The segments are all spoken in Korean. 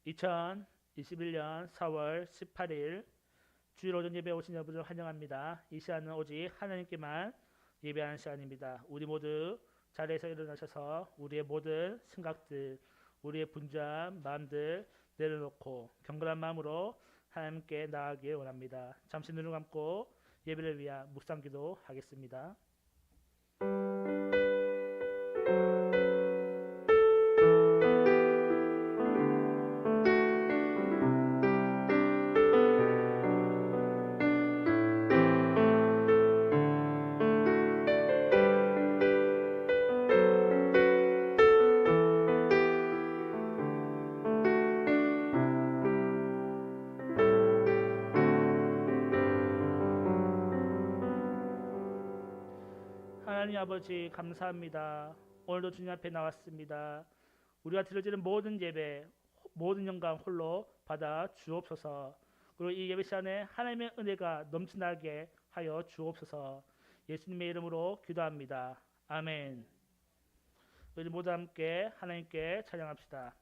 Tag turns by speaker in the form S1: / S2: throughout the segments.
S1: 2021년 4월 18일 주일 오전 예배 오신 여러분을 환영합니다. 이 시간은 오직 하나님께만 예배하는 시간입니다. 우리 모두 자리에서 일어나셔서 우리의 모든 생각들, 우리의 분주한 마음들 내려놓고 경건한 마음으로 하나님께 나아가길 원합니다. 잠시 눈을 감고 예배를 위한 묵상기도 하겠습니다. 하나님 아버지 감사합니다. 오늘도 주님 앞에 나왔습니다. 우리가 드려지는 모든 예배, 모든 영광 홀로 받아 주옵소서. 그리고 이 예배 시간에 하나님의 은혜가 넘쳐나게 하여 주옵소서. 예수님의 이름으로 기도합니다. 아멘. 우리 모두 함께 하나님께 찬양합시다.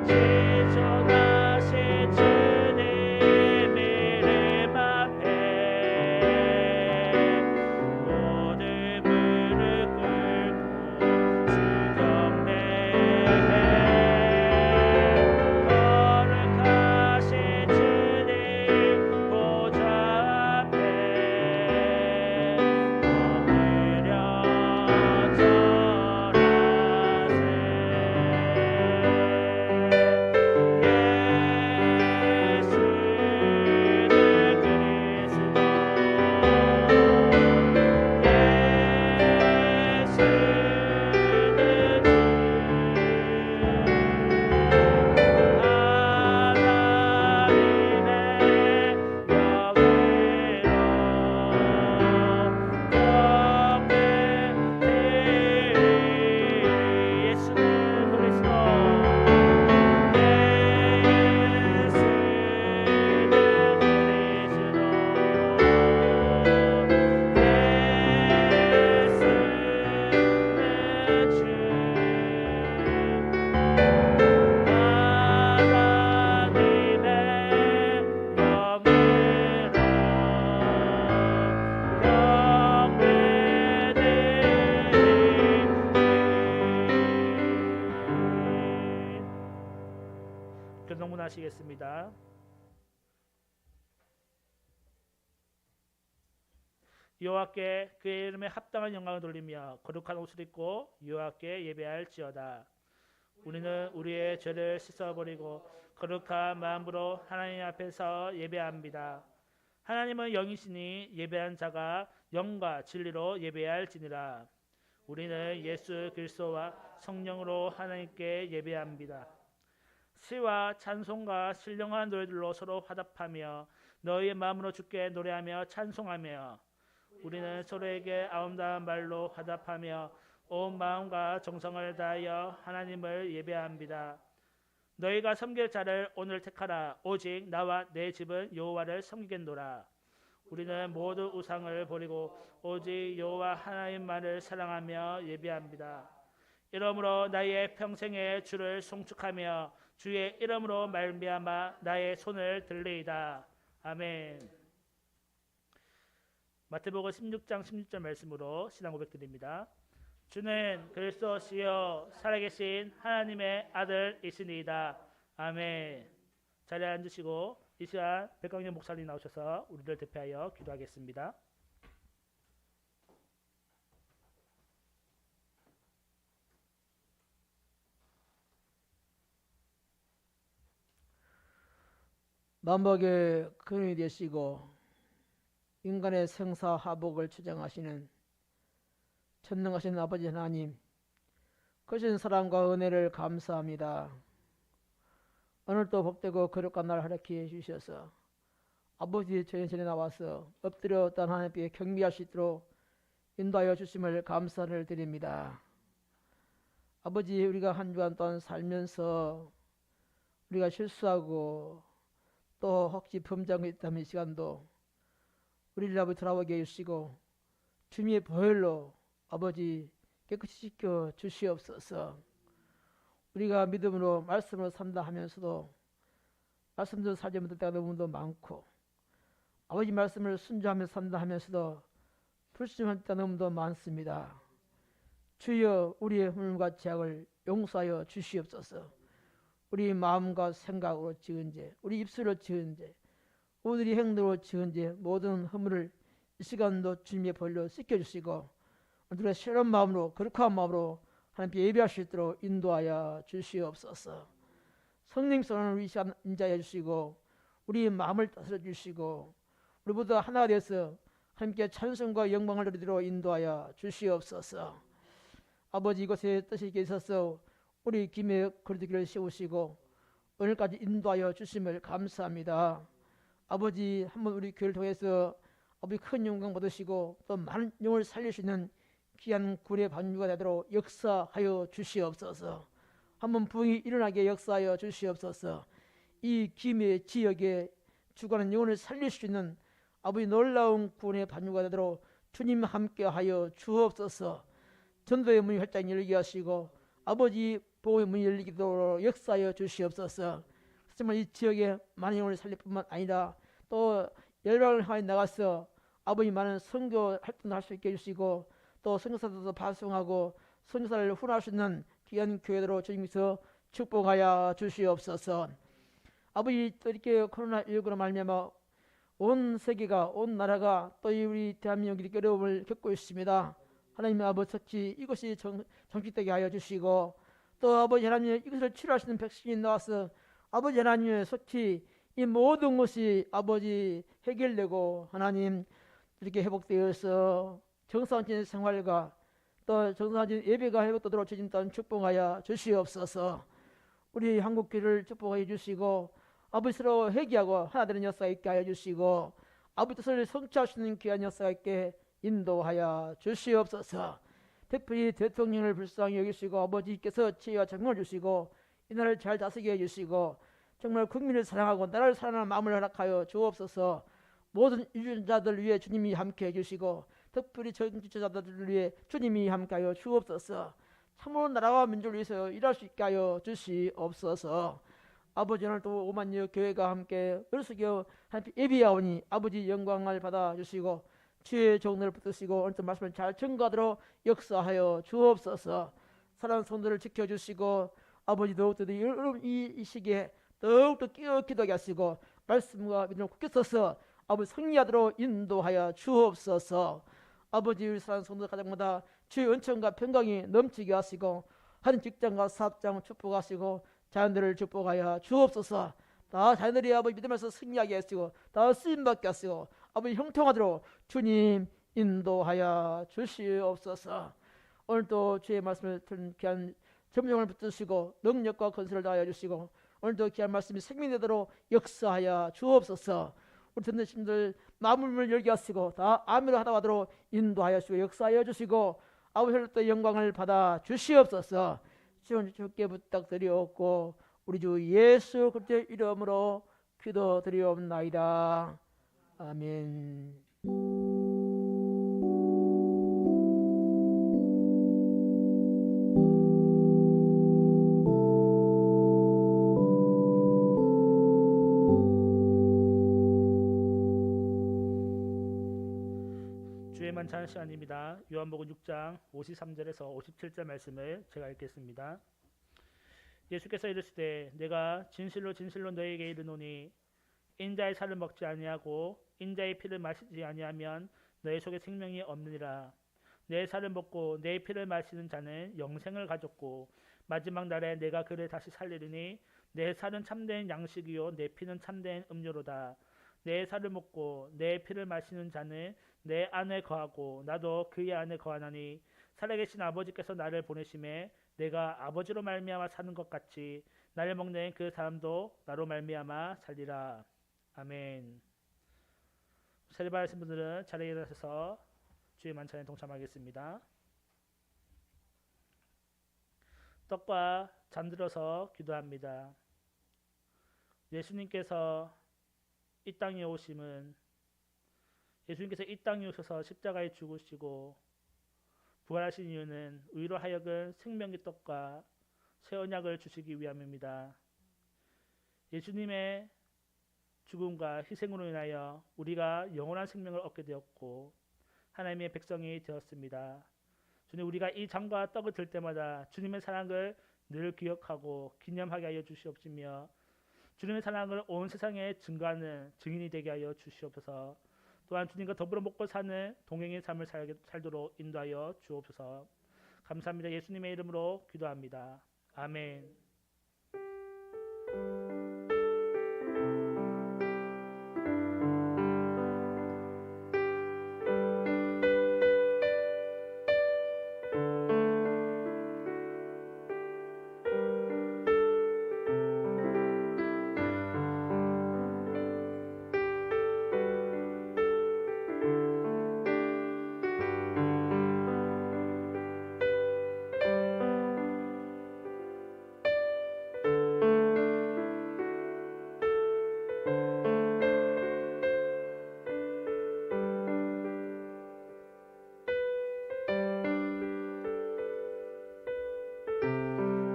S1: 지존하신 주님 이름 앞에 모든 무릎 꿇고 수경례해 거룩하신 주님 보좌 앞에 엎드려 하시겠습니다. 여호와께 그의 이름에 합당한 영광을 돌리며 거룩한 옷을 입고 여호와께 예배할지어다. 우리는 우리의 죄를 씻어버리고 거룩한 마음으로 하나님 앞에서 예배합니다. 하나님은 영이시니 예배한 자가 영과 진리로 예배할지니라. 우리는 예수 그리스도와 성령으로 하나님께 예배합니다. 시와 찬송과 신령한 노래들로 서로 화답하며 너희의 마음으로 주께 노래하며 찬송하며 우리는 서로에게 아름다운 말로 화답하며 온 마음과 정성을 다하여 하나님을 예배합니다. 너희가 섬길 자를 오늘 택하라. 오직 나와 내 집은 여호와를 섬기겠노라. 우리는 모두 우상을 버리고 오직 여호와 하나님만을 사랑하며 예배합니다. 이러므로 나의 평생에 주를 송축하며 주의 이름으로 말미암아 나의 손을 들리이다. 아멘. 마태복음 16장 16절 말씀으로 신앙 고백드립니다. 주는 그리스도시요 살아계신 하나님의 아들이시니이다. 아멘. 자리에 앉으시고 이 시간 백광현 목사님 나오셔서 우리를 대표하여 기도하겠습니다.
S2: 만복의 근원이 되시고 인간의 생사하복을 주장하시는 전능하신 아버지 하나님, 크신 사랑과 은혜를 감사합니다. 오늘도 복되고 거룩한 날 허락해 주셔서 아버지 전에 나와서 엎드려 딴 하나님께 경배할 수 있도록 인도하여 주심을 감사를 드립니다. 아버지, 우리가 한 주간 동안 살면서 우리가 실수하고 또 혹시 범죄한 있다면 이 시간도 우리를 아버지 돌아오게 해주시고 주님의 보혈로 아버지 깨끗이 지켜 주시옵소서. 우리가 믿음으로 말씀으로 산다 하면서도 말씀대로 살지 못할 때가 너무도 많고, 아버지 말씀을 순종하며 산다 하면서도 불순종할 때가 너무도 많습니다. 주여 우리의 허물과 죄악을 용서하여 주시옵소서. 우리 마음과 생각으로 지은 죄, 우리 입술로 지은 죄, 우리 행동으로 지은 죄 모든 허물을 이 시간도 주님의 벌로 씻겨주시고 우리가 새로운 마음으로 거룩한 마음으로 하나님께 예배할 수 있도록 인도하여 주시옵소서. 성령 선언을 우리 시간 인자해 주시고 우리 마음을 다스려 주시고 우리 모두 하나가 되어서 하나님께 찬송과 영광을 드리도록 인도하여 주시옵소서. 아버지 이곳에 뜻이 있어서 우리 김해 거리두기를 세우시고 오늘까지 인도하여 주심을 감사합니다. 아버지 한번 우리 교회를 통해서 아버지 큰 영광 받으시고 또 많은 영을 살릴 수 있는 귀한 구례 반주가 되도록 역사하여 주시옵소서. 한번 부흥이 일어나게 역사하여 주시옵소서. 이 김해 지역에 주관하는 영혼을 살릴 수 있는 아버지 놀라운 구원의 반주가 되도록 주님 함께하여 주옵소서. 전도의 문이 활짝 열리게 하시고 아버지 보호의 문이 열리도록 역사하여 주시옵소서. 정말 이 지역에 많은 영혼을 살릴 뿐만 아니라 또 열방을 향해 나가서 아버지 많은 선교 활동을 할 수 있게 해주시고 또 선교사들도 발송하고 선교사를 훈할 수 있는 귀한 교회로 주님께서 축복하여 주시옵소서. 아버지 또 이렇게 코로나19로 말미암아 온 세계가 온 나라가 또 우리 대한민국이 어려움을 겪고 있습니다. 하나님의 아버지 특히 이것이 정직되게 하여 주시고 또 아버지 하나님 이것을 치료하시는 백신이 나와서 아버지 하나님의 속히 이 모든 것이 아버지 해결되고 하나님 이렇게 회복되어서 정상적인 생활과 또 정상적인 예배가 회복되도록 주님 또한 축복하여 주시옵소서. 우리 한국교회를 축복하여 주시고 아버지 서로 회개하고 하나 되는 역사가 있게 하여 주시고 아버지 뜻을 성취할 수 있는 귀한 역사가 있게 인도하여 주시옵소서. 특별히 대통령을 불쌍히 여기시고 아버지께서 지혜와 정을 주시고 이 나라를 잘 다스리게 해주시고 정말 국민을 사랑하고 나라를 사랑하는 마음을 허락하여 주옵소서. 모든 유전자들 위해 주님이 함께 해주시고 특별히 정치자들을 위해 주님이 함께하여 주옵소서. 참으로 나라와 민족을 위해서 일할 수 있게 하여 주시옵소서. 아버지 오늘 또 5만여 교회가 함께 어리석여 예비하오니 아버지 영광을 받아주시고 주의 종들을 붙드시고 오늘 또 말씀을 잘 증거하도록 역사하여 주옵소서. 사랑하는 성도를 지켜주시고 아버지 더욱더 이 시기에 더욱더 기도하게 하시고 말씀과 믿음을 굳게 써서 아버지 승리하도록 인도하여 주옵소서. 아버지 우리 사랑하는 성도 가정마다 주의 은총과 평강이 넘치게 하시고 하는 직장과 사업장 축복하시고 자녀들을 축복하여 주옵소서. 다 자녀들이 아버지 믿음에서 승리하게 하시고 다 쓰임받게 하시고 아버지 형통하도록 주님 인도하여 주시옵소서. 오늘도 주의 말씀을 듣는 귀한 점령을 붙드시고 능력과 건설을 다하여 주시고 오늘도 귀한 말씀이 생명되도록 역사하여 주옵소서. 우리 듣는 신들 마음을 열게 하시고 다 아멘을 하도록 인도하여 주시고 역사하여 주시고 아버지를 또 영광을 받아 주시옵소서. 주께 부탁드리옵고 우리 주 예수 그리스도의 이름으로 기도드리옵나이다. 아멘.
S1: 주의만 찬 시간입니다. 요한복음 6장 53절에서 57절 말씀을 제가 읽겠습니다. 예수께서 이르시되 내가 진실로 진실로 너희에게 이르노니 인자의 살을 먹지 아니하고 인자의 피를 마시지 아니하면 너희 속에 생명이 없느니라. 내 살을 먹고 내 피를 마시는 자는 영생을 가졌고 마지막 날에 내가 그를 다시 살리리니 내 살은 참된 양식이요 내 피는 참된 음료로다. 내 살을 먹고 내 피를 마시는 자는 내 안에 거하고 나도 그의 안에 거하나니 살아계신 아버지께서 나를 보내심에 내가 아버지로 말미암아 사는 것 같이 나를 먹는 그 사람도 나로 말미암아 살리라. 아멘. 세례받으신 분들은 자리에 일어나셔서 주의 만찬에 동참하겠습니다. 떡과 잠들어서 기도합니다. 예수님께서 이 땅에 오심은 예수님께서 이 땅에 오셔서 십자가에 죽으시고 부활하신 이유는 우리로 하여금 생명의 떡과 새 언약을 주시기 위함입니다. 예수님의 죽음과 희생으로 인하여 우리가 영원한 생명을 얻게 되었고 하나님의 백성이 되었습니다. 주님, 우리가 이 잔과 떡을 들 때마다 주님의 사랑을 늘 기억하고 기념하게 하여 주시옵시며 주님의 사랑을 온 세상에 증거하는 증인이 되게 하여 주시옵소서. 또한 주님과 더불어 먹고 사는 동행의 삶을 살도록 인도하여 주옵소서. 감사합니다. 예수님의 이름으로 기도합니다. 아멘.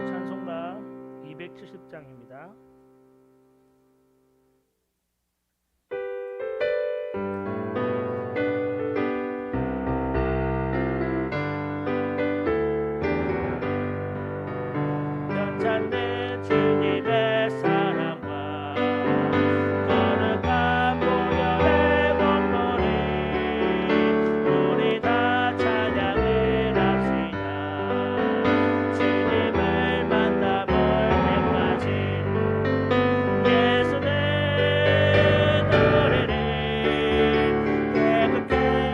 S1: 찬송가 270장입니다. 변찬된 주님의 사랑과 거룩한 보혈의 몸놀이 우리 다 찬양을 합시다. 주님을 만나볼 때까지 예수는 우리를 깨끗게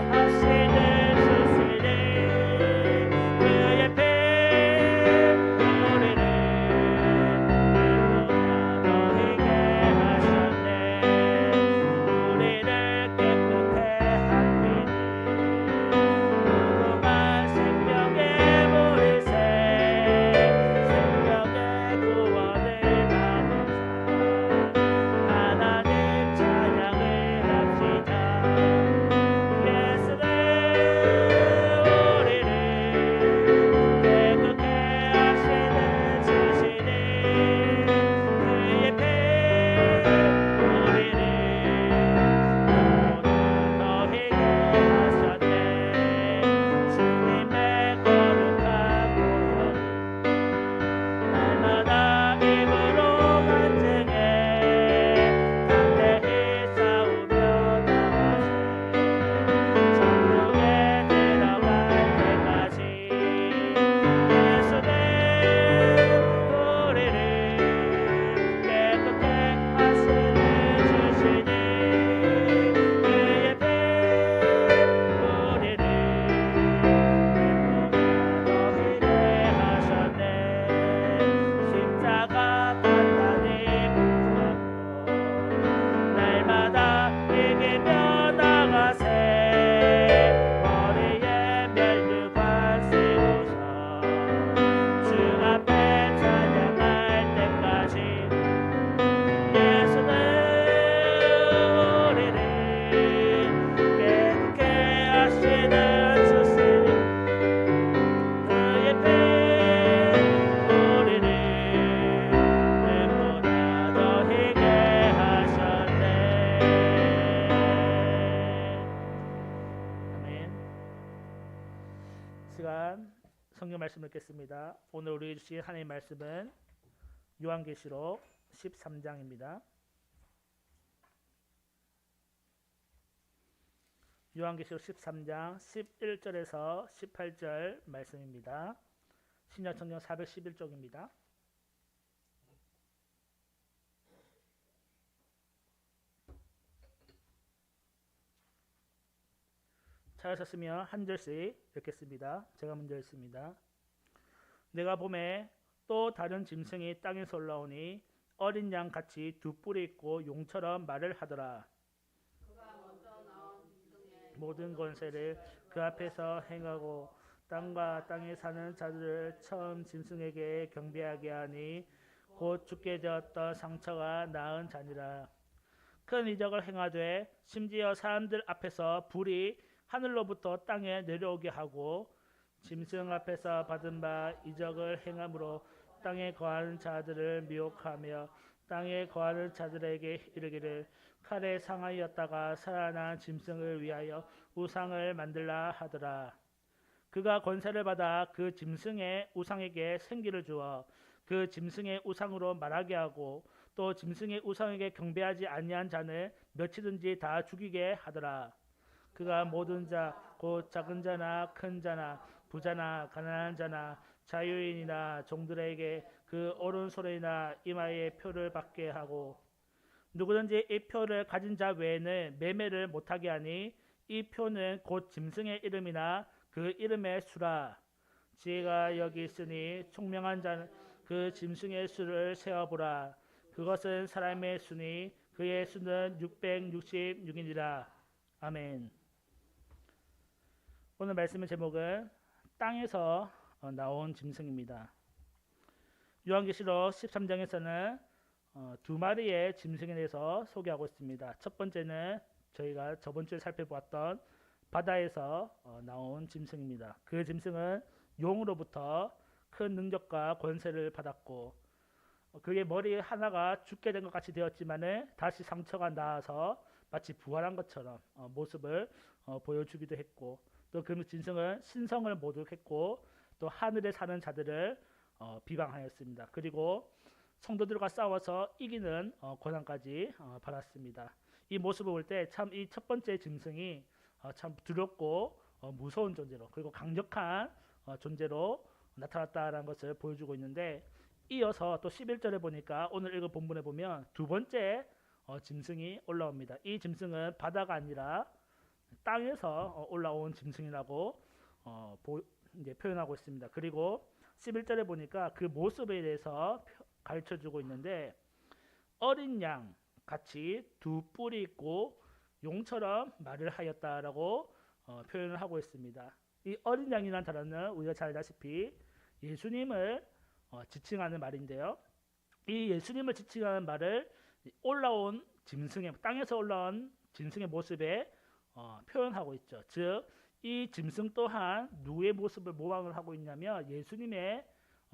S1: 하시는 주시니 그의 피 우리를 너희게 하셨네. 우리를 깨끗해 한 피는 무궁한 생명의 보리새 생명의 구원을 받은 자 하나님 찬양을 합시다. 예수는 우리를 깨끗게 하시는 주시니 그의 피 우리를 너희게 하셨네. 주님의 거룩한 보혈 날마다 입으로 간증해 담대히 싸우며 나가세. 천국에 들어갈 때까지 예수는 우리를 깨끗게 하시는 주시니 그의 피 우리를 너희게 하셨네. 십자가 단단히 붙잡고 날마다 이기며 나가세. 머리에 멸류관 쓰고서 주 앞에 찬양할 때까지 예수는 우리를 깨끗게 하시는 주시니 그의 피 우리를 눈보다 너희게 하셨네. 아멘. 시간 성경 말씀 읽겠습니다. 오늘 우리에게 주신 하나님의 말씀은 요한계시록 13장입니다. 요한계시록 13장 11절에서 18절 말씀입니다. 신약성경 411쪽입니다. 찾으셨으면 한 절씩 읽겠습니다. 제가 먼저 읽습니다. 내가 봄에 또 다른 짐승이 땅에서 올라오니 어린 양 같이 두 뿔이 있고 용처럼 말을 하더라. 모든 권세를 그 앞에서 행하고 땅과 땅에 사는 자들을 처음 짐승에게 경배하게 하니 곧 죽게 되었던 상처가 나은 자니라. 큰 이적을 행하되 심지어 사람들 앞에서 불이 하늘로부터 땅에 내려오게 하고 짐승 앞에서 받은 바 이적을 행함으로 땅에 거하는 자들을 미혹하며 땅에 거하는 자들에게 이르기를 칼에 상하였다가 살아난 짐승을 위하여 우상을 만들라 하더라. 그가 권세를 받아 그 짐승의 우상에게 생기를 주어 그 짐승의 우상으로 말하게 하고 또 짐승의 우상에게 경배하지 아니한 자는 몇이든지 다 죽이게 하더라. 그가 모든 자 곧 작은 자나 큰 자나 부자나 가난한 자나 자유인이나 종들에게 그 오른손이나 이마에 표를 받게 하고 누구든지 이 표를 가진 자 외에는 매매를 못하게 하니 이 표는 곧 짐승의 이름이나 그 이름의 수라. 지혜가 여기 있으니 총명한 자는 그 짐승의 수를 세어보라. 그것은 사람의 수니 그의 수는 666이니라. 아멘. 오늘 말씀의 제목은 땅에서 나온 짐승입니다. 요한계시록 13장에서는 두 마리의 짐승에 대해서 소개하고 있습니다. 첫 번째는 저희가 저번 주에 살펴보았던 바다에서 나온 짐승입니다. 그 짐승은 용으로부터 큰 능력과 권세를 받았고 그의 머리 하나가 죽게 된 것 같이 되었지만 다시 상처가 나아서 마치 부활한 것처럼 모습을 보여주기도 했고 또 그 짐승은 신성을 모독했고 또 하늘에 사는 자들을 비방하였습니다. 그리고 성도들과 싸워서 이기는 권한까지 받았습니다. 이 모습을 볼 때 참 이 첫 번째 짐승이 참 두렵고 무서운 존재로 그리고 강력한 존재로 나타났다는 것을 보여주고 있는데 이어서 또 11절에 보니까 오늘 읽은 본문에 보면 두 번째 짐승이 올라옵니다. 이 짐승은 바다가 아니라 땅에서 올라온 짐승이라고 이제 표현하고 있습니다. 그리고 11절에 보니까 그 모습에 대해서 가르쳐주고 있는데 어린 양 같이 두 뿔이 있고 용처럼 말을 하였다라고 표현을 하고 있습니다. 이 어린 양이라는 단어는 우리가 잘 알다시피 예수님을 지칭하는 말인데요. 이 예수님을 지칭하는 말을 올라온 짐승의 땅에서 올라온 짐승의 모습에 표현하고 있죠. 즉 이 짐승 또한 누구의 모습을 모방을 하고 있냐면 예수님의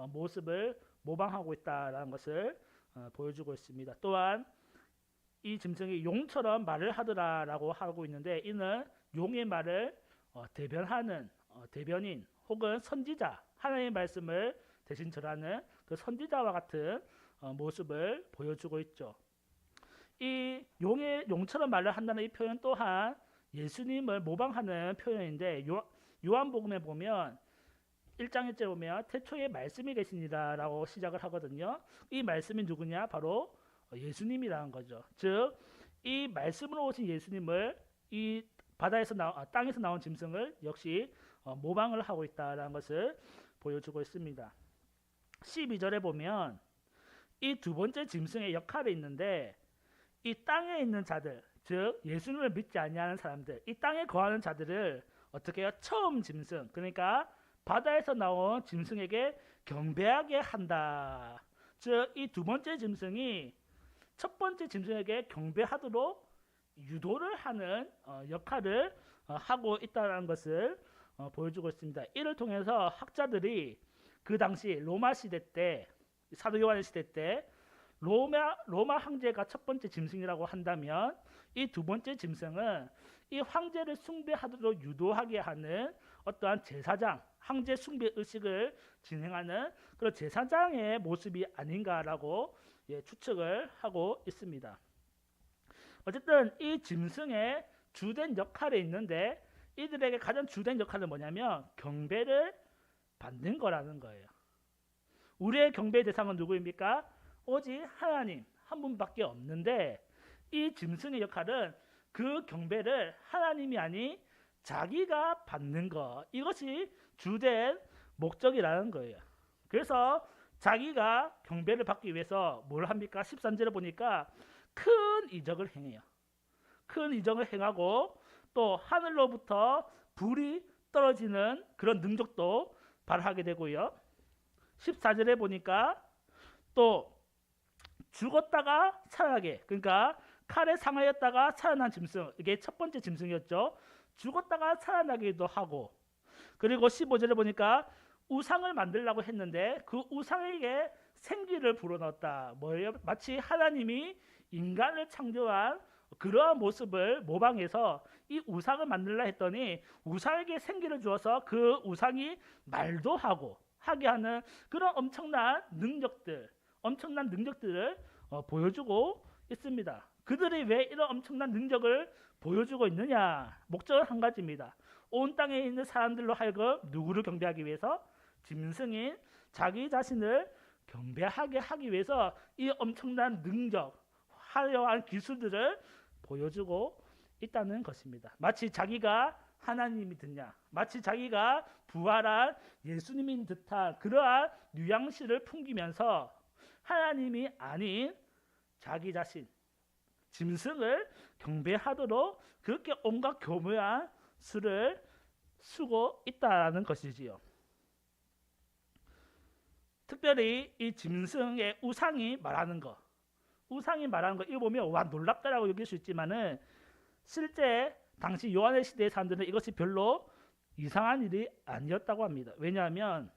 S1: 모습을 모방하고 있다라는 것을 보여주고 있습니다. 또한 이 짐승이 용처럼 말을 하더라라고 하고 있는데 이는 용의 말을 대변하는 대변인 혹은 선지자 하나님의 말씀을 대신 전하는 그 선지자와 같은 모습을 보여주고 있죠. 이 용처럼 말을 한다는 이 표현 또한 예수님을 모방하는 표현인데 요한복음에 보면 1장 1절에 보면 태초에 말씀이 계시니라라고 시작을 하거든요. 이 말씀이 누구냐? 바로 예수님이라는 거죠. 즉 이 말씀으로 오신 예수님을 이 땅에서 나온 짐승을 역시 모방을 하고 있다라는 것을 보여주고 있습니다. 12절에 보면 이 두 번째 짐승의 역할이 있는데 이 땅에 있는 자들, 즉 예수님을 믿지 아니하는 사람들, 이 땅에 거하는 자들을 어떻게 해요? 처음 짐승, 그러니까 바다에서 나온 짐승에게 경배하게 한다. 즉 이 두 번째 짐승이 첫 번째 짐승에게 경배하도록 유도를 하는 역할을 하고 있다는 것을 보여주고 있습니다. 이를 통해서 학자들이 그 당시 로마 시대 때 사도 요한의 시대 때 로마 황제가 첫 번째 짐승이라고 한다면 이 두 번째 짐승은 이 황제를 숭배하도록 유도하게 하는 어떠한 제사장, 황제 숭배 의식을 진행하는 그런 제사장의 모습이 아닌가라고 추측을 하고 있습니다. 어쨌든 이 짐승의 주된 역할이 있는데 이들에게 가장 주된 역할은 뭐냐면 경배를 받는 거라는 거예요. 우리의 경배 대상은 누구입니까? 오직 하나님 한 분밖에 없는데 이 짐승의 역할은 그 경배를 하나님이 아닌 자기가 받는 것, 이것이 주된 목적이라는 거예요. 그래서 자기가 경배를 받기 위해서 뭘 합니까? 13절에 보니까 큰 이적을 행해요. 큰 이적을 행하고 또 하늘로부터 불이 떨어지는 그런 능력도 발휘하게 되고요. 14절에 보니까 또 죽었다가 살아나게, 그러니까 칼에 상하였다가 살아난 짐승, 이게 첫 번째 짐승이었죠. 죽었다가 살아나기도 하고 그리고 15절에 보니까 우상을 만들려고 했는데 그 우상에게 생기를 불어넣었다. 뭐예요? 마치 하나님이 인간을 창조한 그러한 모습을 모방해서 이 우상을 만들라 했더니 우상에게 생기를 주어서 그 우상이 말도 하고 하게 하는 그런 엄청난 능력들을 보여주고 있습니다. 그들이 왜 이런 엄청난 능력을 보여주고 있느냐? 목적은 한 가지입니다. 온 땅에 있는 사람들로 하여금 누구를 경배하기 위해서? 짐승인 자기 자신을 경배하게 하기 위해서 이 엄청난 능력, 화려한 기술들을 보여주고 있다는 것입니다. 마치 자기가 하나님이 듣냐, 마치 자기가 부활한 예수님인 듯한 그러한 뉘앙스를 풍기면서 하나님이 아닌 자기 자신, 짐승을 경배하도록 그렇게 온갖 교묘한 수를 쓰고 있다는 것이지요. 특별히 이 짐승의 우상이 말하는 거 이거 보면 와 놀랍다라고 여길 수 있지만은 실제 당시 요한의 시대의 사람들은 이것이 별로 이상한 일이 아니었다고 합니다. 왜냐하면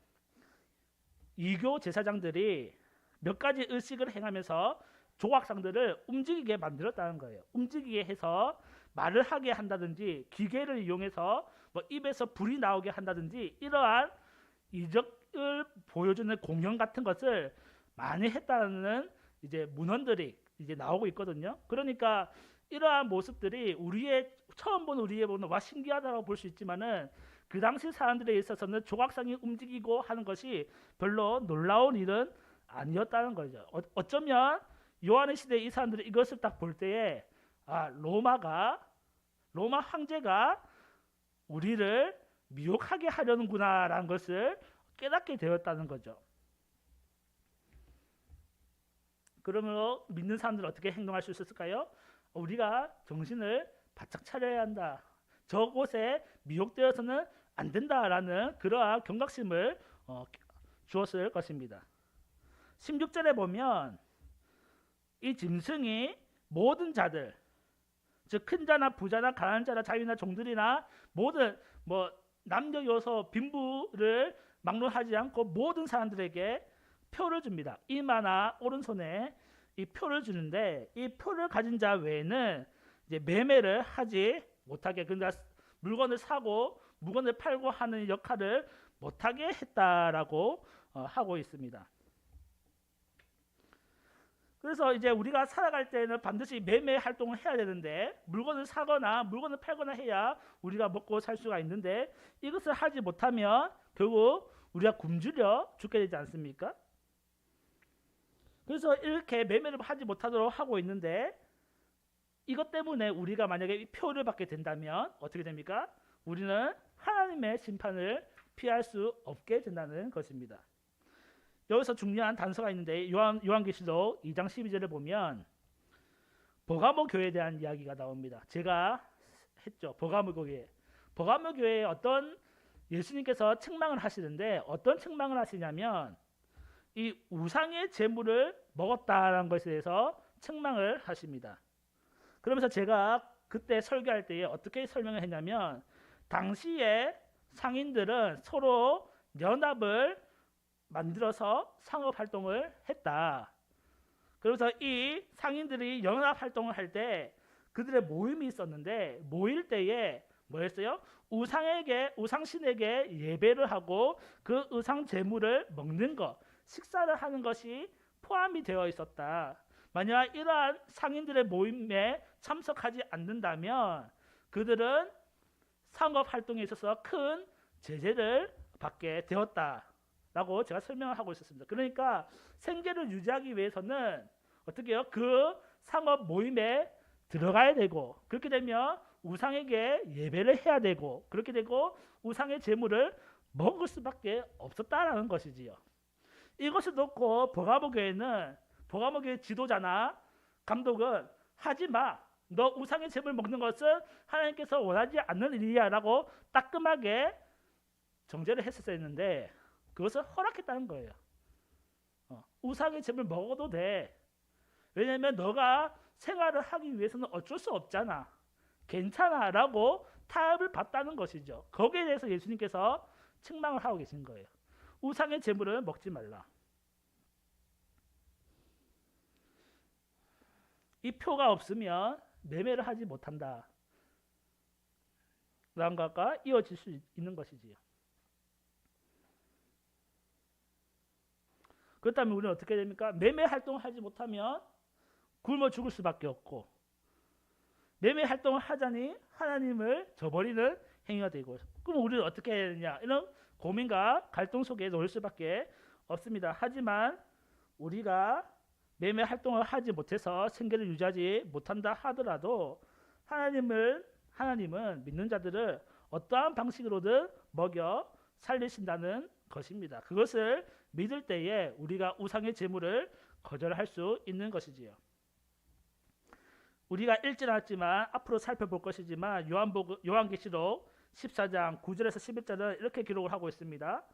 S1: 이교 제사장들이 몇 가지 의식을 행하면서 조각상들을 움직이게 만들었다는 거예요. 움직이게 해서 말을 하게 한다든지 기계를 이용해서 뭐 입에서 불이 나오게 한다든지 이러한 이적을 보여주는 공연 같은 것을 많이 했다는 이제 문헌들이 이제 나오고 있거든요. 그러니까 이러한 모습들이 처음 본 우리의 보는 와 신기하다고 볼 수 있지만은 그 당시 사람들에 있어서는 조각상이 움직이고 하는 것이 별로 놀라운 일은 아니었다는 거죠. 어쩌면 요한의 시대에 이 사람들이 이것을 딱 볼 때에 로마 황제가 우리를 미혹하게 하려는구나라는 것을 깨닫게 되었다는 거죠. 그러므로 믿는 사람들은 어떻게 행동할 수 있을까요? 우리가 정신을 바짝 차려야 한다. 저곳에 미혹되어서는 안 된다라는 그러한 경각심을 주었을 것입니다. 16절에 보면 이 짐승이 모든 자들, 즉 큰 자나 부자나 가난한 자나 자유나 종들이나 모든 남녀 여소 빈부를 막론하지 않고 모든 사람들에게 표를 줍니다. 이마나 오른손에 이 표를 주는데 이 표를 가진 자 외에는 이제 매매를 하지 못하게, 그러니까 물건을 사고 물건을 팔고 하는 역할을 못하게 했다라고 하고 있습니다. 그래서 이제 우리가 살아갈 때는 반드시 매매 활동을 해야 되는데 물건을 사거나 물건을 팔거나 해야 우리가 먹고 살 수가 있는데 이것을 하지 못하면 결국 우리가 굶주려 죽게 되지 않습니까? 그래서 이렇게 매매를 하지 못하도록 하고 있는데 이것 때문에 우리가 만약에 이 표를 받게 된다면 어떻게 됩니까? 우리는 하나님의 심판을 피할 수 없게 된다는 것입니다. 여기서 중요한 단서가 있는데 요한계시록 2장 12절을 보면 버가모 교회에 대한 이야기가 나옵니다. 제가 했죠. 버가모 교회에 어떤 예수님께서 책망을 하시는데 어떤 책망을 하시냐면 이 우상의 제물을 먹었다라는 것에 대해서 책망을 하십니다. 그러면서 제가 그때 설교할 때에 어떻게 설명을 했냐면 당시에 상인들은 서로 연합을 만들어서 상업 활동을 했다. 그래서 이 상인들이 연합 활동을 할 때 그들의 모임이 있었는데 모일 때에 뭐였어요? 우상신에게 예배를 하고 그 우상 제물을 먹는 것, 식사를 하는 것이 포함이 되어 있었다. 만약 이러한 상인들의 모임에 참석하지 않는다면 그들은 상업 활동에 있어서 큰 제재를 받게 되었다라고 제가 설명을 하고 있었습니다. 그러니까 생계를 유지하기 위해서는 어떻게 해요? 그 상업 모임에 들어가야 되고 그렇게 되면 우상에게 예배를 해야 되고 그렇게 되고 우상의 제물을 먹을 수밖에 없었다라는 것이지요. 이것을 놓고 버가모 교회 지도자나 감독은 하지 마. 너 우상의 제물 먹는 것은 하나님께서 원하지 않는 일이야 라고 따끔하게 정죄를 했었어야 했는데 그것을 허락했다는 거예요. 우상의 제물 먹어도 돼. 왜냐하면 너가 생활을 하기 위해서는 어쩔 수 없잖아. 괜찮아 라고 타협을 받다는 것이죠. 거기에 대해서 예수님께서 책망을 하고 계신 거예요. 우상의 재물을 먹지 말라. 이 표가 없으면 매매를 하지 못한다. 라는 것과 이어질 수 있는 것이지요. 그렇다면 우리는 어떻게 됩니까? 매매 활동을 하지 못하면 굶어 죽을 수밖에 없고, 매매 활동을 하자니 하나님을 저버리는 행위가 되고, 그럼 우리는 어떻게 해야 되느냐? 이런 고민과 갈등 속에 놓일 수밖에 없습니다. 하지만 우리가 매매 활동을 하지 못해서 생계를 유지하지 못한다 하더라도 하나님은 믿는 자들을 어떠한 방식으로든 먹여 살리신다는 것입니다. 그것을 믿을 때에 우리가 우상의 제물을 거절할 수 있는 것이지요. 우리가 읽지 않았지만 앞으로 살펴볼 것이지만 요한계시록 14장 9절에서 11절은 이렇게 기록을 하고 있습니다.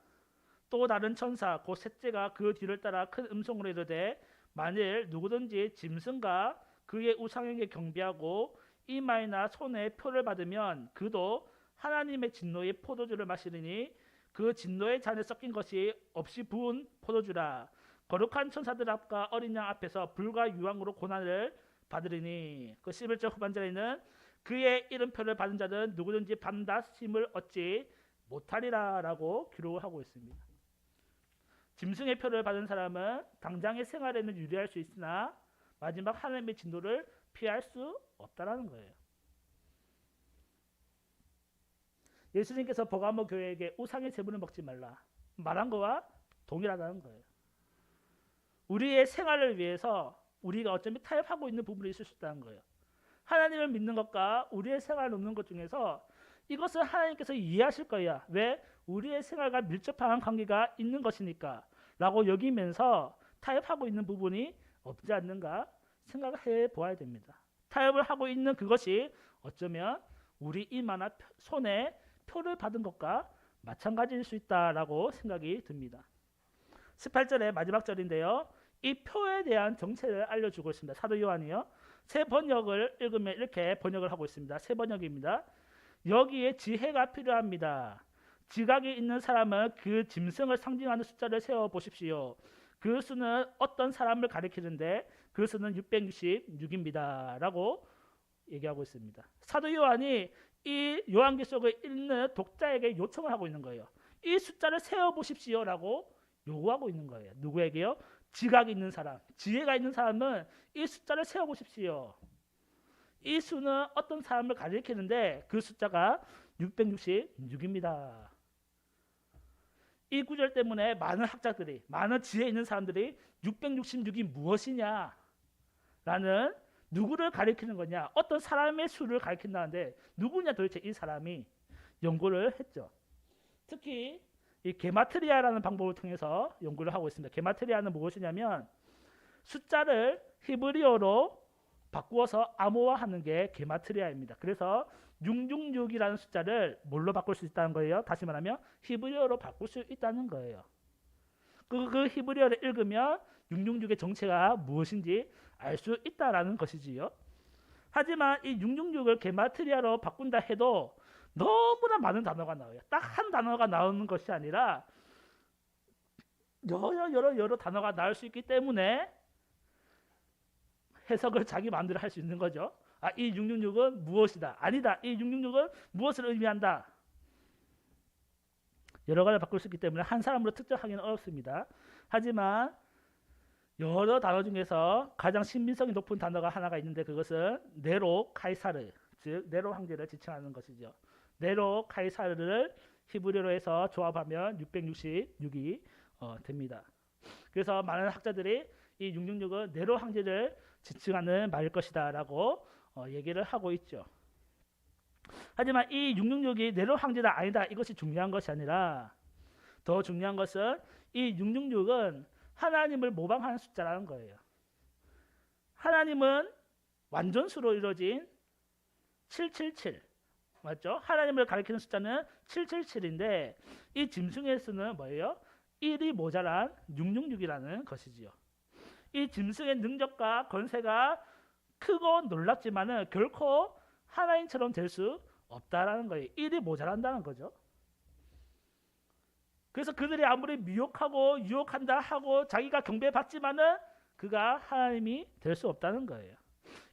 S1: 또 다른 천사 곧 셋째가 그 뒤를 따라 큰 음성으로 이르되 만일 누구든지 짐승과 그의 우상에게 경배하고 이마에나 손에 표를 받으면 그도 하나님의 진노의 포도주를 마시리니 그 진노의 잔에 섞인 것이 없이 부은 포도주라. 거룩한 천사들 앞과 어린 양 앞에서 불과 유황으로 고난을 받으리니. 그 11절 후반절에는 그의 이름표를 받은 자는 누구든지 받다심을 얻지 못하리라 라고 기록을 하고 있습니다. 짐승의 표를 받은 사람은 당장의 생활에는 유리할 수 있으나 마지막 하나님의 진노를 피할 수 없다라는 거예요. 예수님께서 버가모 교회에게 우상의 제물을 먹지 말라 말한 거와 동일하다는 거예요. 우리의 생활을 위해서 우리가 어쩌면 타협하고 있는 부분이 있을 수 있다는 거예요. 하나님을 믿는 것과 우리의 생활을 놓는 것 중에서 이것을 하나님께서 이해하실 거야. 왜? 우리의 생활과 밀접한 관계가 있는 것이니까 라고 여기면서 타협하고 있는 부분이 없지 않는가 생각해 보아야 됩니다. 타협을 하고 있는 그것이 어쩌면 우리 이마나 손에 표를 받은 것과 마찬가지일 수 있다라고 생각이 듭니다. 18절의 마지막 절인데요. 이 표에 대한 정체를 알려주고 있습니다. 사도 요한이요. 새 번역을 읽으면 이렇게 번역을 하고 있습니다. 새 번역입니다. 여기에 지혜가 필요합니다. 지각이 있는 사람은 그 짐승을 상징하는 숫자를 세어보십시오. 그 수는 어떤 사람을 가리키는데 그 수는 666입니다. 라고 얘기하고 있습니다. 사도 요한이 이 요한계시록을 읽는 독자에게 요청을 하고 있는 거예요. 이 숫자를 세어보십시오 라고 요구하고 있는 거예요. 누구에게요? 지각이 있는 사람, 지혜가 있는 사람은 이 숫자를 세어보십시오. 이 수는 어떤 사람을 가리키는데 그 숫자가 666입니다. 이 구절 때문에 많은 학자들이, 많은 지혜 있는 사람들이 666이 무엇이냐 라는, 누구를 가리키는 거냐, 어떤 사람의 수를 가리킨다는데 누구냐 도대체 이 사람이 연구를 했죠. 특히 이 게마트리아라는 방법을 통해서 연구를 하고 있습니다. 게마트리아는 무엇이냐면 숫자를 히브리어로 바꾸어서 암호화하는 게 게마트리아입니다. 그래서 666이라는 숫자를 뭘로 바꿀 수 있다는 거예요? 다시 말하면 히브리어로 바꿀 수 있다는 거예요. 그 히브리어를 읽으면 666의 정체가 무엇인지 알 수 있다라는 것이지요. 하지만 이 666을 게마트리아로 바꾼다 해도 너무나 많은 단어가 나와요. 딱 한 단어가 나오는 것이 아니라 여러 단어가 나올 수 있기 때문에 해석을 자기 마음대로 할 수 있는 거죠. 아, 이 666은 무엇이다. 아니다. 이 666은 무엇을 의미한다. 여러 가지 바꿀 수 있기 때문에 한 사람으로 특정하기는 어렵습니다. 하지만 여러 단어 중에서 가장 신빙성이 높은 단어가 하나가 있는데 그것은 네로 카이사르, 즉 네로 황제를 지칭하는 것이죠. 네로 카이사르를 히브리어로 해서 조합하면 666이 됩니다. 그래서 많은 학자들이 이 666은 네로 황제를 지칭하는 말일 것이다 라고 얘기를 하고 있죠. 하지만 이 666이 네로 황제다 아니다 이것이 중요한 것이 아니라 더 중요한 것은 이 666은 하나님을 모방하는 숫자라는 거예요. 하나님은 완전수로 이루어진 777 맞죠? 하나님을 가리키는 숫자는 777인데 이 짐승의 수는 뭐예요? 1이 모자란 666이라는 것이지요. 이 짐승의 능력과 권세가 크고 놀랍지만은 결코 하나님처럼 될 수 없다라는 거예요. 1이 모자란다는 거죠. 그래서 그들이 아무리 미혹하고 유혹한다 하고 자기가 경배받지만은 그가 하나님이 될 수 없다는 거예요.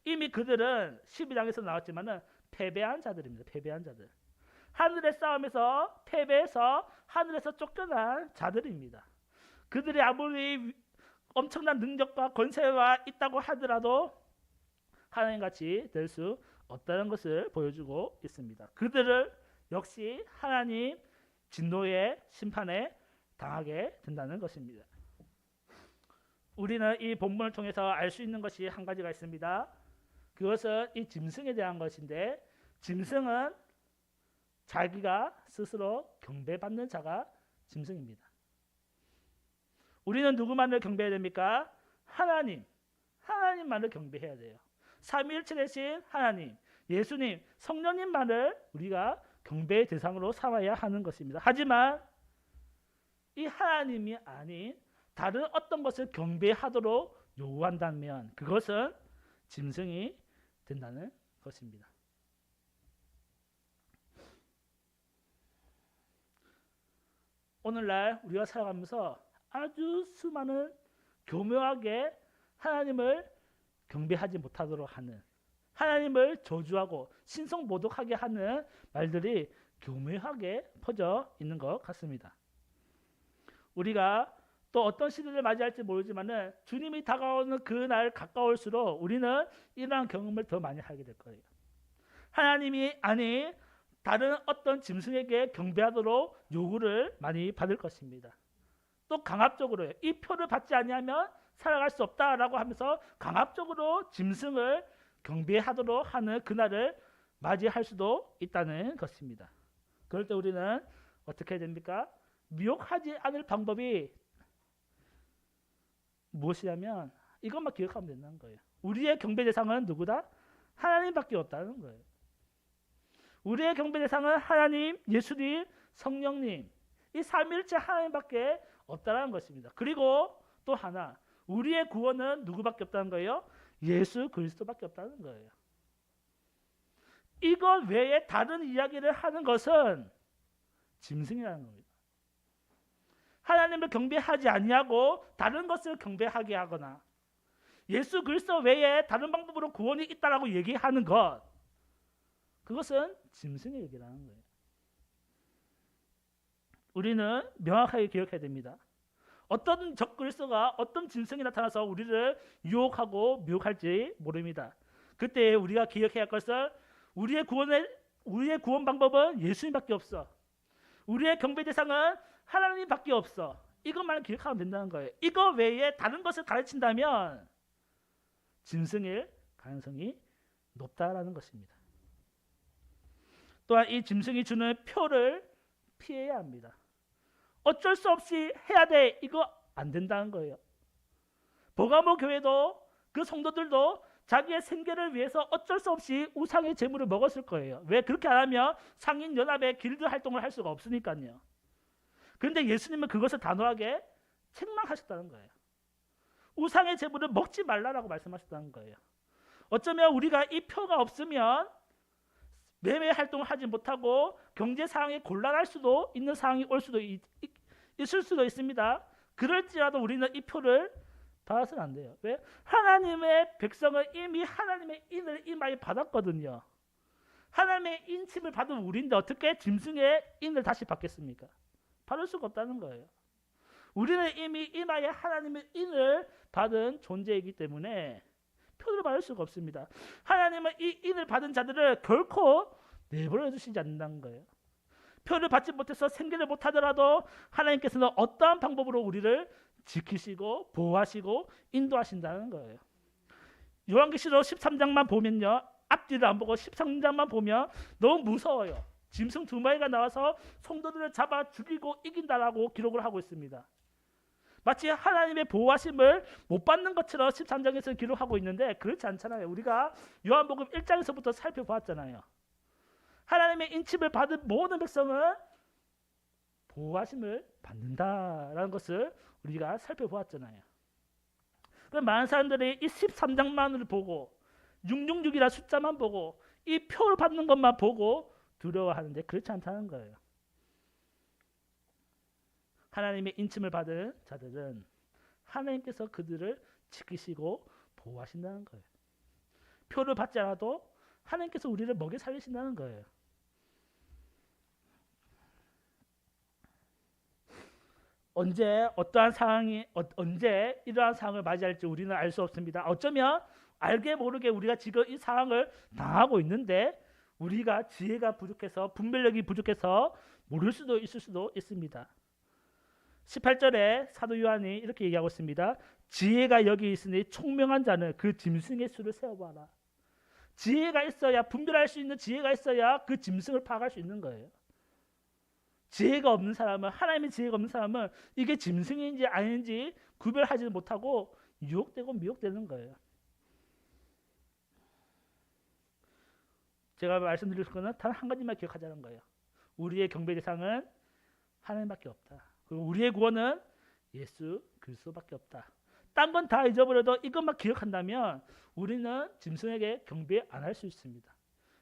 S1: 이미 그들은 12장에서 나왔지만은 패배한 자들입니다. 패배한 자들. 하늘의 싸움에서 패배해서 하늘에서 쫓겨난 자들입니다. 그들이 아무리 엄청난 능력과 권세가 있다고 하더라도 하나님같이 될 수 없다는 것을 보여주고 있습니다. 그들을 역시 하나님 진노의 심판에 당하게 된다는 것입니다. 우리는 이 본문을 통해서 알 수 있는 것이 한 가지가 있습니다. 그것은 이 짐승에 대한 것인데, 짐승은 자기가 스스로 경배받는 자가 짐승입니다. 우리는 누구만을 경배해야 됩니까? 하나님만을 경배해야 돼요. 삼위일체 되신 하나님, 예수님, 성령님만을 우리가 경배의 대상으로 삼아야 하는 것입니다. 하지만 이 하나님이 아닌 다른 어떤 것을 경배하도록 요구한다면 그것은 짐승이 된다는 것입니다. 오늘날 우리가 살아가면서 아주 수많은 교묘하게 하나님을 경배하지 못하도록 하는, 하나님을 저주하고 신성모독하게 하는 말들이 교묘하게 퍼져 있는 것 같습니다. 우리가 또 어떤 시대를 맞이할지 모르지만은 주님이 다가오는 그날 가까울수록 우리는 이러한 경험을 더 많이 하게 될 거예요. 하나님이 아닌 다른 어떤 짐승에게 경배하도록 요구를 많이 받을 것입니다. 또 강압적으로요. 이 표를 받지 아니하면 살아갈 수 없다라고 하면서 강압적으로 짐승을 경배하도록 하는 그날을 맞이할 수도 있다는 것입니다. 그럴 때 우리는 어떻게 해야 됩니까? 미혹하지 않을 방법이 무엇이냐면 이것만 기억하면 된다는 거예요. 우리의 경배 대상은 누구다? 하나님밖에 없다는 거예요. 우리의 경배 대상은 하나님, 예수님, 성령님, 이 삼위일체 하나님밖에 없다는 것입니다. 그리고 또 하나, 우리의 구원은 누구밖에 없다는 거예요? 예수 그리스도밖에 없다는 거예요. 이것 외에 다른 이야기를 하는 것은 짐승이라는 겁니다. 하나님을 경배하지 아니하고 다른 것을 경배하게 하거나 예수 그리스도 외에 다른 방법으로 구원이 있다라고 얘기하는 것, 그것은 짐승의 얘기라는 거예요. 우리는 명확하게 기억해야 됩니다. 어떤 적그리스도가 어떤 짐승이 나타나서 우리를 유혹하고 미혹할지 모릅니다. 그때 우리가 기억해야 할 것은 우리의 구원 방법은 예수님밖에 없어. 우리의 경배 대상은 하나님밖에 없어. 이것만 기억하면 된다는 거예요. 이거 외에 다른 것을 가르친다면 짐승일 가능성이 높다라는 것입니다. 또한 이 짐승이 주는 표를 피해야 합니다. 어쩔 수 없이 해야 돼. 이거 안 된다는 거예요. 버가모 교회도 그 성도들도 자기의 생계를 위해서 어쩔 수 없이 우상의 제물을 먹었을 거예요. 왜? 그렇게 안 하면 상인연합의 길드 활동을 할 수가 없으니까요. 그런데 예수님은 그것을 단호하게 책망하셨다는 거예요. 우상의 제물을 먹지 말라라고 말씀하셨다는 거예요. 어쩌면 우리가 이 표가 없으면 매매 활동을 하지 못하고 경제 상황이 곤란할 수도 있는 상황이 올 수도 있을 수도 있습니다. 그럴지라도 우리는 이 표를 받아서는 안 돼요. 왜? 하나님의 백성은 이미 하나님의 인을 이마에 받았거든요. 하나님의 인침을 받은 우리인데 어떻게 짐승의 인을 다시 받겠습니까? 받을 수가 없다는 거예요. 우리는 이미 이마에 하나님의 인을 받은 존재이기 때문에 표를 받을 수가 없습니다. 하나님은 이 인을 받은 자들을 결코 내버려 두시지 않는다는 거예요. 표를 받지 못해서 생계를 못하더라도 하나님께서는 어떠한 방법으로 우리를 지키시고 보호하시고 인도하신다는 거예요. 요한계시록 13장만 보면요, 앞뒤를 안 보고 13장만 보면 너무 무서워요. 짐승 2마리가 나와서 성도들을 잡아 죽이고 이긴다라고 기록을 하고 있습니다. 마치 하나님의 보호하심을 못 받는 것처럼 13장에서 기록하고 있는데 그렇지 않잖아요. 우리가 요한복음 1장에서부터 살펴보았잖아요. 하나님의 인침을 받은 모든 백성은 보호하심을 받는다라는 것을 우리가 살펴보았잖아요. 그럼 많은 사람들이 이 13장만을 보고 666이라는 숫자만 보고 이 표를 받는 것만 보고 두려워하는데 그렇지 않다는 거예요. 하나님의 인침을 받은 자들은 하나님께서 그들을 지키시고 보호하신다는 거예요. 표를 받지 않아도 하나님께서 우리를 먹여 살리신다는 거예요. 언제 어떠한 상황이 언제 이러한 상황을 맞이할지 우리는 알 수 없습니다. 어쩌면 알게 모르게 우리가 지금 이 상황을 당하고 있는데 우리가 지혜가 부족해서 분별력이 부족해서 모를 수도 있을 수도 있습니다. 18절에 사도 요한이 이렇게 얘기하고 있습니다. 지혜가 여기 있으니 총명한 자는 그 짐승의 수를 세어봐라. 지혜가 있어야, 분별할 수 있는 지혜가 있어야 그 짐승을 파악할 수 있는 거예요. 지혜가 없는 사람은, 하나님의 지혜가 없는 사람은 이게 짐승인지 아닌지 구별하지 못하고 유혹되고 미혹되는 거예요. 제가 말씀드릴 거는 단 한 가지만 기억하자는 거예요. 우리의 경배 대상은 하나님밖에 없다. 그리고 우리의 구원은 예수 그리스도밖에 없다. 딴 건 다 잊어버려도 이것만 기억한다면 우리는 짐승에게 경배 안 할 수 있습니다.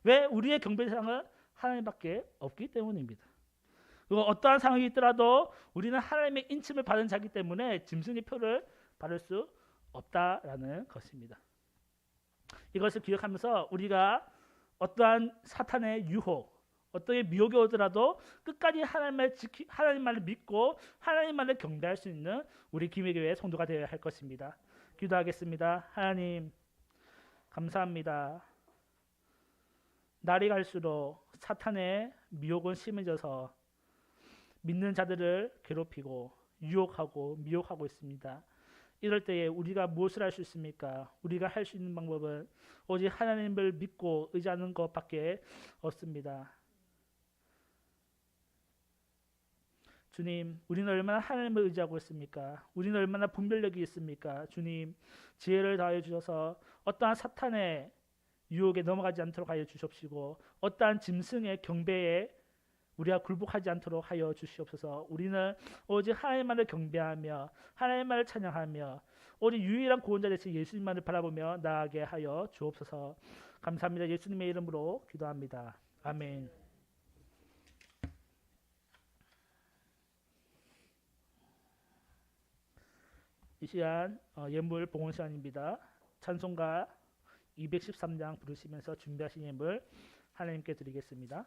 S1: 왜? 우리의 경배 대상은 하나님밖에 없기 때문입니다. 그리고 어떠한 상황이 있더라도 우리는 하나님의 인침을 받은 자이기 때문에 짐승의 표를 받을 수 없다라는 것입니다. 이것을 기억하면서 우리가 어떠한 사탄의 유혹, 어떠한 미혹이 오더라도 끝까지 하나님만을 믿고 하나님만을 경배할 수 있는 우리 김해교회 성도가 되어야 할 것입니다. 기도하겠습니다. 하나님 감사합니다. 날이 갈수록 사탄의 미혹은 심해져서 믿는 자들을 괴롭히고 유혹하고 미혹하고 있습니다. 이럴 때에 우리가 무엇을 할 수 있습니까? 우리가 할 수 있는 방법은 오직 하나님을 믿고 의지하는 것밖에 없습니다. 주님, 우리는 얼마나 하나님을 의지하고 있습니까? 우리는 얼마나 분별력이 있습니까? 주님, 지혜를 다하여 주셔서 어떠한 사탄의 유혹에 넘어가지 않도록 하여 주십시고 어떠한 짐승의 경배에 우리가 굴복하지 않도록 하여 주시옵소서. 우리는 오직 하나님만을 경배하며 하나님만을 찬양하며 오직 유일한 구원자 되신 예수님만을 바라보며 나아가게 하여 주옵소서. 감사합니다. 예수님의 이름으로 기도합니다. 아멘. 이 시간 예물 봉헌 시간입니다. 찬송가 213장 부르시면서 준비하신 예물 하나님께 드리겠습니다.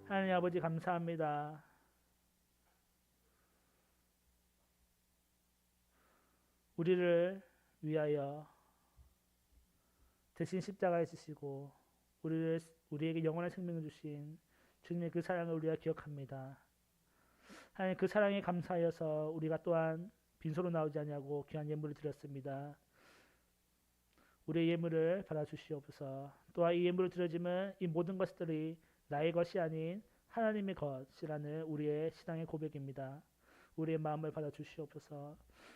S1: 하나님 아버지 감사합니다. 우리를 위하여 대신 십자가에 지시고 우리에게 영원한 생명을 주신 주님의 그 사랑을 우리가 기억합니다. 하나님 그 사랑에 감사하여서 우리가 또한 빈손으로 나오지 아니하고 귀한 예물을 드렸습니다. 우리의 예물을 받아주시옵소서. 또한 이 예물을 드려지면 이 모든 것들이 나의 것이 아닌 하나님의 것이라는 우리의 신앙의 고백입니다. 우리의 마음을 받아주시옵소서.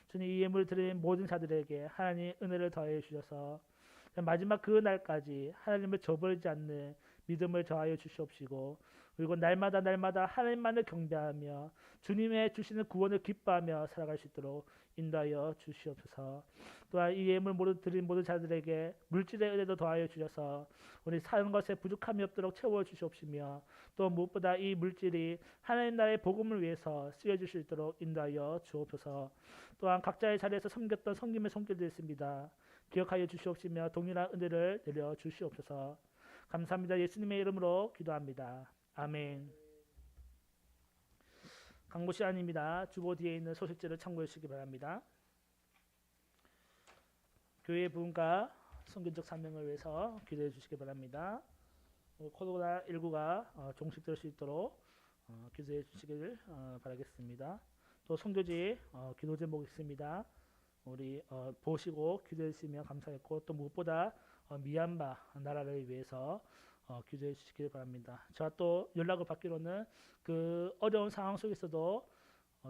S1: 주님 이 예물을 드린 모든 자들에게 하나님 은혜를 더해 주셔서 마지막 그 날까지 하나님을 저버리지 않는 믿음을 더하여 주시옵시고 그리고 날마다 하나님만을 경배하며 주님의 주시는 구원을 기뻐하며 살아갈 수 있도록 인도하여 주시옵소서. 또한 이 예물 드린 모든 자들에게 물질의 은혜도 더하여 주셔서 우리 사는 것에 부족함이 없도록 채워 주시옵시며 또 무엇보다 이 물질이 하나님 나라의 복음을 위해서 쓰여질 수 있도록 인도하여 주옵소서. 또한 각자의 자리에서 섬겼던 섬김의 손길도 있습니다. 기억하여 주시옵시며 동일한 은혜를 내려 주시옵소서. 감사합니다. 예수님의 이름으로 기도합니다. 아멘. 강보 시간입니다. 주보 뒤에 있는 소식지를 참고해 주시기 바랍니다. 교회 부흥과 선교적 사명을 위해서 기도해 주시기 바랍니다. 코로나19가 종식될 수 있도록 기도해 주시길 바라겠습니다. 또 선교지 기도 제목 있습니다. 우리 보시고 기도해 주시면 감사했고 또 무엇보다 미얀마 나라를 위해서 기도해 주시길 바랍니다. 제가 또 연락을 받기로는 그 어려운 상황 속에서도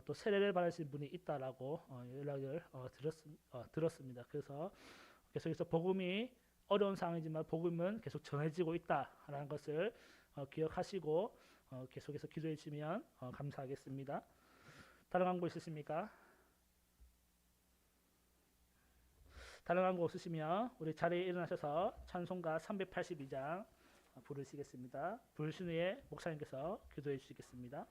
S1: 또 세례를 받으신 분이 있다라고 연락을 들었습니다. 그래서 계속해서 복음이 어려운 상황이지만 복음은 계속 전해지고 있다라는 것을 기억하시고 계속해서 기도해 주시면 감사하겠습니다. 다른 광고 있으십니까? 다른 광고 없으시면 우리 자리에 일어나셔서 찬송가 382장 부르시겠습니다. 부르신 후에 목사님께서 기도해 주시겠습니다.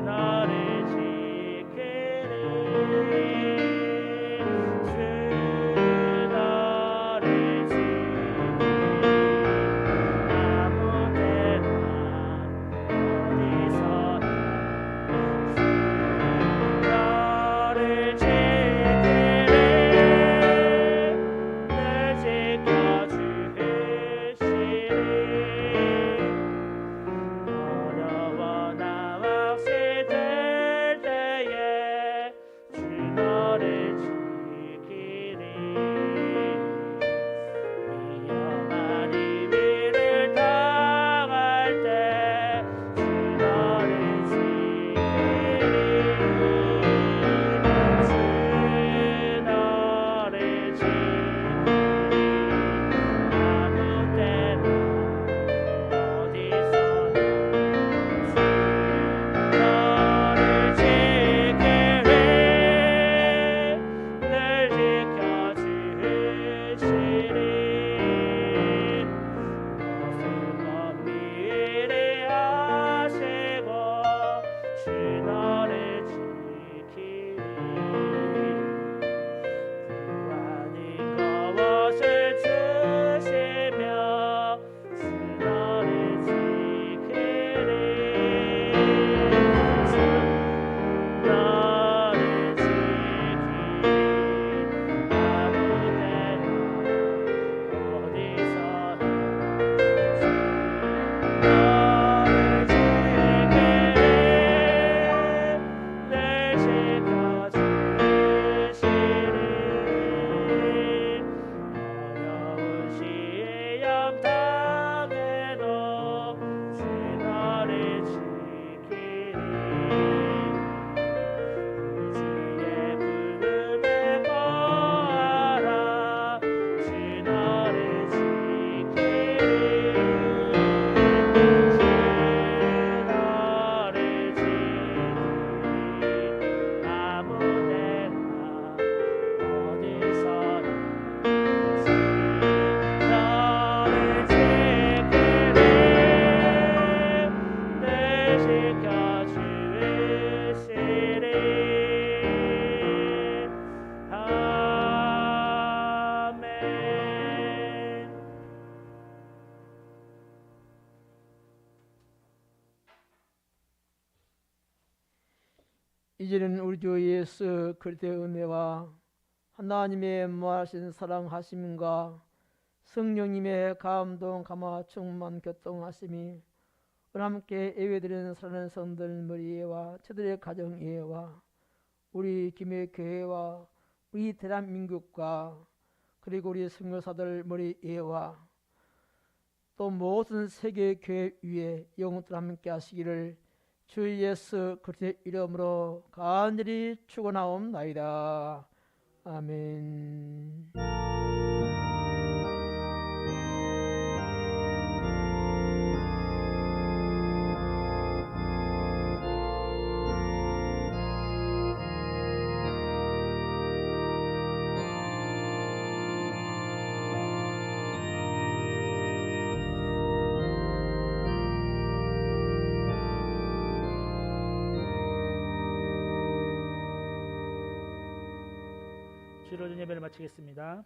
S1: 나
S2: 이제는 우리 주 예수 그리스도의 은혜와 하나님의 무한하신 사랑하심과 성령님의 감동 감화 충만 교통하심이 우리 함께 예배드리는 사랑하는 성들 머리와 저들의 가정 예와 우리 김해 교회와 우리 대한민국과 그리고 우리 선교사들 머리 예와 또 모든 세계 교회 위에 영원토록 함께 하시기를 주 예수 그리스도의 이름으로 간절히 축원하옵나이다. 아멘.
S1: 주일 오전 예배를 마치겠습니다.